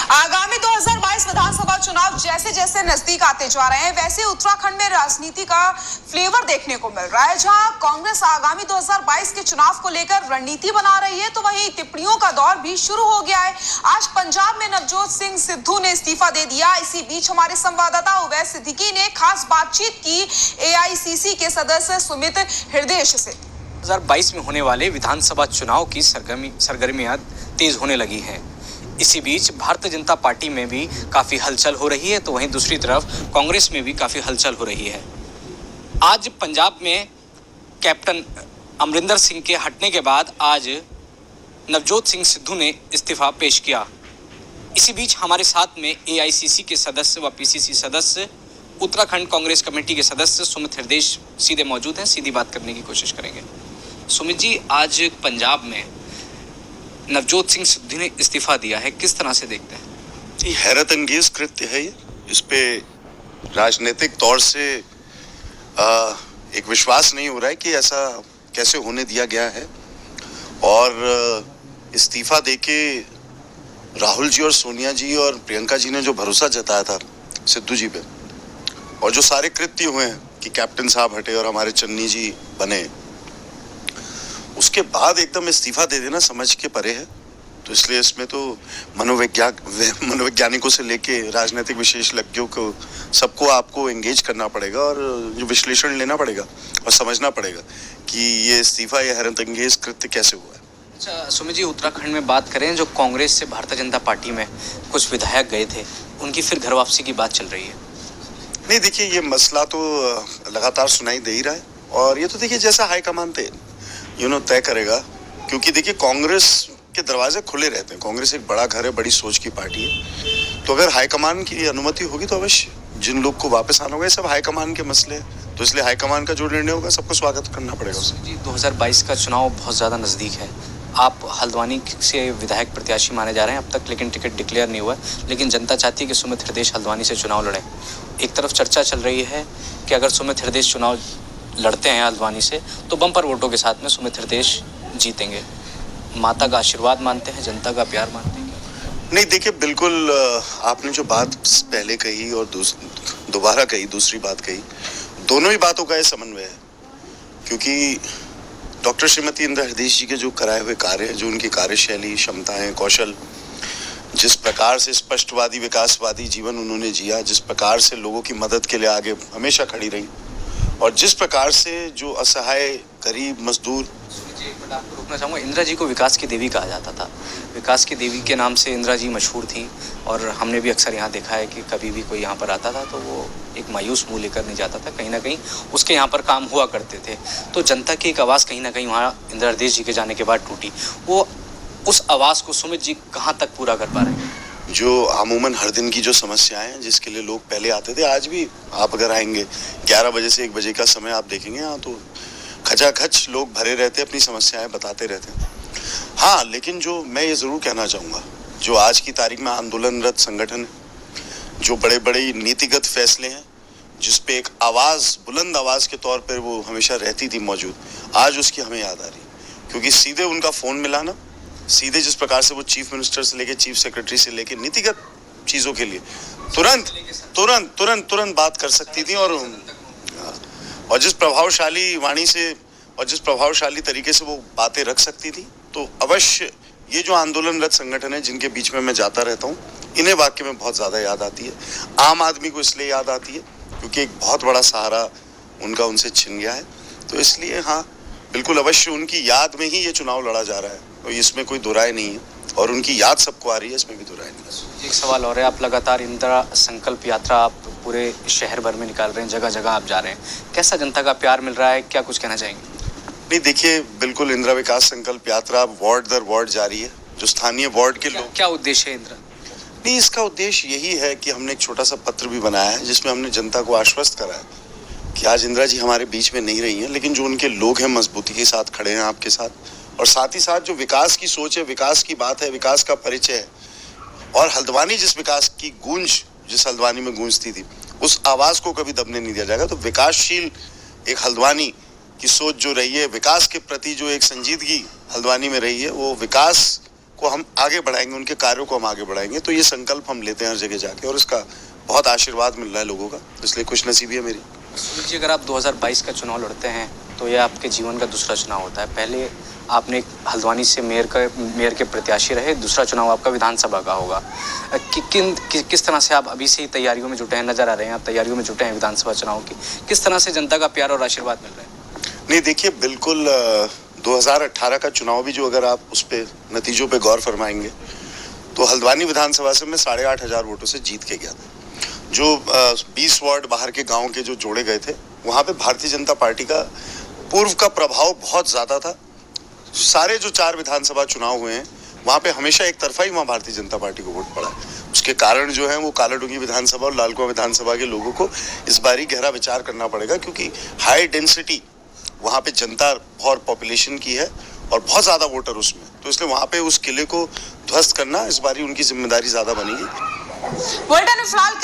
आगामी 2022 विधानसभा चुनाव जैसे जैसे नजदीक आते जा रहे हैं, वैसे उत्तराखंड में राजनीति का फ्लेवर देखने को मिल रहा है। जहां कांग्रेस आगामी 2022 के चुनाव को लेकर रणनीति बना रही है, तो वहीं टिप्पणियों का दौर भी शुरू हो गया है। आज पंजाब में नवजोत सिंह सिद्धू ने इस्तीफा दे दिया। इसी बीच हमारे संवाददाता उवैस सिद्दीकी ने खास बातचीत की एआईसीसी के सदस्य सुमित हृदयेश से। 2022 में होने वाले विधानसभा चुनाव की सरगर्मियां तेज होने लगी हैं। इसी बीच भारतीय जनता पार्टी में भी काफ़ी हलचल हो रही है, तो वहीं दूसरी तरफ कांग्रेस में भी काफ़ी हलचल हो रही है। आज पंजाब में कैप्टन अमरिंदर सिंह के हटने के बाद आज नवजोत सिंह सिद्धू ने इस्तीफा पेश किया। इसी बीच हमारे साथ में एआईसीसी के सदस्य व पीसीसी सदस्य, उत्तराखंड कांग्रेस कमेटी के सदस्य सुमित हृदयेश सीधे मौजूद हैं। सीधी बात करने की कोशिश करेंगे। सुमित जी, आज पंजाब में नवजोत सिंह सिद्धू ने इस्तीफा दिया है, किस तरह से देखते हैं? जी, हैरत अंगेज कृत्य है ये। इस पे राजनीतिक तौर से एक विश्वास नहीं हो रहा है कि ऐसा कैसे होने दिया गया है। और इस्तीफा देके राहुल जी और सोनिया जी और प्रियंका जी ने जो भरोसा जताया था सिद्धू जी पे, और जो सारे कृत्य हुए हैं कि कैप्टन साहब हटे और हमारे चन्नी जी बने, उसके बाद एकदम इस्तीफा दे देना समझ के परे है। तो इसलिए इसमें तो मनोवैज्ञानिकों से लेके राजनीतिक विशेषज्ञों को सबको आपको एंगेज करना पड़ेगा और जो विश्लेषण लेना पड़ेगा और समझना पड़ेगा कि ये इस्तीफा, ये हैरत अंगेज कृत्य कैसे हुआ है। अच्छा सुमित जी, उत्तराखंड में बात करें, जो कांग्रेस से भारतीय जनता पार्टी में कुछ विधायक गए थे, उनकी फिर घर वापसी की बात चल रही है। नहीं, देखिए, ये मसला तो लगातार सुनाई दे ही रहा है और ये तो देखिए जैसा हाईकमान तय करेगा, क्योंकि देखिए कांग्रेस के दरवाजे खुले रहते हैं। कांग्रेस एक बड़ा घर है, बड़ी सोच की पार्टी है। तो अगर हाईकमान की अनुमति होगी तो अवश्य जिन लोग को वापस आना होगा, ये सब हाईकमान के मसले हैं। तो इसलिए हाईकमान का जो निर्णय होगा सबको स्वागत करना पड़ेगा उसे। जी, 2022 का चुनाव बहुत ज़्यादा नज़दीक है। आप हल्द्वानी से विधायक प्रत्याशी माने जा रहे हैं अब तक, लेकिन टिकट डिक्लेयर नहीं हुआ। लेकिन जनता चाहती है कि सुमित हृदयेश हल्द्वानी से चुनाव लड़ें। एक तरफ चर्चा चल रही है कि अगर सुमित हृदयेश चुनाव लड़ते हैं हल्द्वानी से, तो बम्पर वोटों के साथ में सुमित हृदयेश जीतेंगे। माता का आशीर्वाद मानते हैं, जनता का प्यार मानते हैं? नहीं, देखिए, बिल्कुल आपने जो बात पहले कही और दोबारा कही, दूसरी बात कही, दोनों ही बातों का ये समन्वय है। क्योंकि डॉक्टर श्रीमती इंदिरा हृदयेश जी के जो कराए हुए कार्य, जो उनकी कार्यशैली, क्षमताएं, कौशल, जिस प्रकार से स्पष्टवादी विकासवादी जीवन उन्होंने जिया, जिस प्रकार से लोगों की मदद के लिए आगे हमेशा खड़ी रही, और जिस प्रकार से जो असहाय गरीब मजदूर। आपको रोकना चाहूँगा, इंदिरा जी को विकास की देवी कहा जाता था। विकास की देवी के नाम से इंदिरा जी मशहूर थी और हमने भी अक्सर यहाँ देखा है कि कभी भी कोई यहाँ पर आता था तो वो एक मायूस मुँह लेकर नहीं जाता था। कहीं ना कहीं उसके यहाँ पर काम हुआ करते थे। तो जनता की एक आवाज़ कहीं ना कहीं वहाँ इंदिरा हृदयेश जी के जाने के बाद टूटी। वो उस आवाज़ को सुमित जी कहाँ तक पूरा कर पा रहे हैं? जो अमूमन हर दिन की जो समस्याएं हैं, जिसके लिए लोग पहले आते थे, आज भी आप अगर आएंगे 11 बजे से 1 बजे का समय आप देखेंगे, यहाँ तो खचाखच लोग भरे रहते, अपनी समस्याएं बताते रहते हैं। हाँ, लेकिन जो मैं ये ज़रूर कहना चाहूँगा, जो आज की तारीख में आंदोलनरत संगठन है, जो बड़े बड़े नीतिगत फैसले हैं, जिस पे एक आवाज़, बुलंद आवाज़ के तौर पर वो हमेशा रहती थी मौजूद, आज उसकी हमें याद आ रही। क्योंकि सीधे उनका फ़ोन मिलाना, सीधे जिस प्रकार से वो चीफ मिनिस्टर से लेके चीफ सेक्रेटरी से लेके नीतिगत चीज़ों के लिए तुरंत बात कर सकती थी, और जिस प्रभावशाली वाणी से और जिस प्रभावशाली तरीके से वो बातें रख सकती थी, तो अवश्य ये जो आंदोलनरत संगठन है, जिनके बीच में मैं जाता रहता हूँ, इन्हें वाक्य में बहुत ज़्यादा याद आती है। आम आदमी को इसलिए याद आती है क्योंकि एक बहुत बड़ा सहारा उनका उनसे छिन गया है। तो इसलिए हाँ, बिल्कुल अवश्य उनकी याद में ही ये चुनाव लड़ा जा रहा है, तो इसमें कोई दुराय नहीं है, और उनकी याद सबको आ रही है, इसमें भी दुराय नहीं है। एक सवाल और है, आप लगातार इंदिरा संकल्प यात्रा आप पूरे शहर भर में निकाल रहे हैं, जगह जगह आप जा रहे हैं, कैसा जनता का प्यार मिल रहा है, क्या कुछ कहना चाहेंगे? नहीं, देखिए, बिल्कुल इंदिरा विकास संकल्प यात्रा वार्ड दर वार्ड जारी है। जो स्थानीय वार्ड के लोग, क्या उद्देश्य है इंदिरा? नहीं, इसका उद्देश्य यही है कि हमने एक छोटा सा पत्र भी बनाया है, जिसमें हमने जनता को आश्वस्त करा है कि आज इंदिरा जी हमारे बीच में नहीं रही हैं, लेकिन जो उनके लोग हैं मजबूती के साथ खड़े हैं आपके साथ, और साथ ही साथ जो विकास की सोच है, विकास की बात है, विकास का परिचय है, और हल्द्वानी जिस विकास की गूंज, जिस हल्द्वानी में गूंजती थी, उस आवाज़ को कभी दबने नहीं दिया जाएगा। तो विकासशील एक हल्द्वानी की सोच जो रही है, विकास के प्रति जो एक संजीदगी हल्द्वानी में रही है, वो विकास को हम आगे बढ़ाएंगे, उनके कार्यों को हम आगे बढ़ाएंगे। तो ये संकल्प हम लेते हैं हर जगह जाके, और इसका बहुत आशीर्वाद मिल रहा है लोगों का, इसलिए खुशनसीबी है मेरी। सुनील जी, अगर आप 2022 का चुनाव लड़ते हैं तो यह आपके जीवन का दूसरा चुनाव होता है। पहले आपने हल्द्वानी से मेयर के प्रत्याशी रहे, दूसरा चुनाव आपका विधानसभा का होगा। किस तरह से आप अभी से ही तैयारियों में जुटे हैं, नजर आ रहे हैं आप तैयारियों में जुटे हैं विधानसभा चुनाव की, किस तरह से जनता का प्यार और आशीर्वाद मिल रहा है? नहीं, देखिए, बिल्कुल 2018 का चुनाव भी जो अगर आप उस पे नतीजों पे गौर फरमाएंगे तो हल्द्वानी विधानसभा से मैं 8,500 वोटों से जीत के गया था। जो 20 वार्ड बाहर के गांव के जो जोड़े गए थे, वहां पे भारतीय जनता पार्टी का पूर्व का प्रभाव बहुत ज्यादा था। सारे जो 4 विधानसभा चुनाव हुए हैं वहां पे हमेशा एक तरफा ही वहां भारतीय जनता पार्टी को वोट पड़ा है। उसके कारण जो है वो कालाडूंगी विधानसभा और लालकुआं विधानसभा के लोगों को इस बारी गहरा विचार करना पड़ेगा, क्योंकि हाई डेंसिटी वहां पे जनता और पॉपुलेशन की है और बहुत ज्यादा वोटर उसमें, तो इसलिए वहां पे उस किले को ध्वस्त करना इस बारी उनकी जिम्मेदारी ज्यादा बनेगी। बुलेटिन में फिलहाल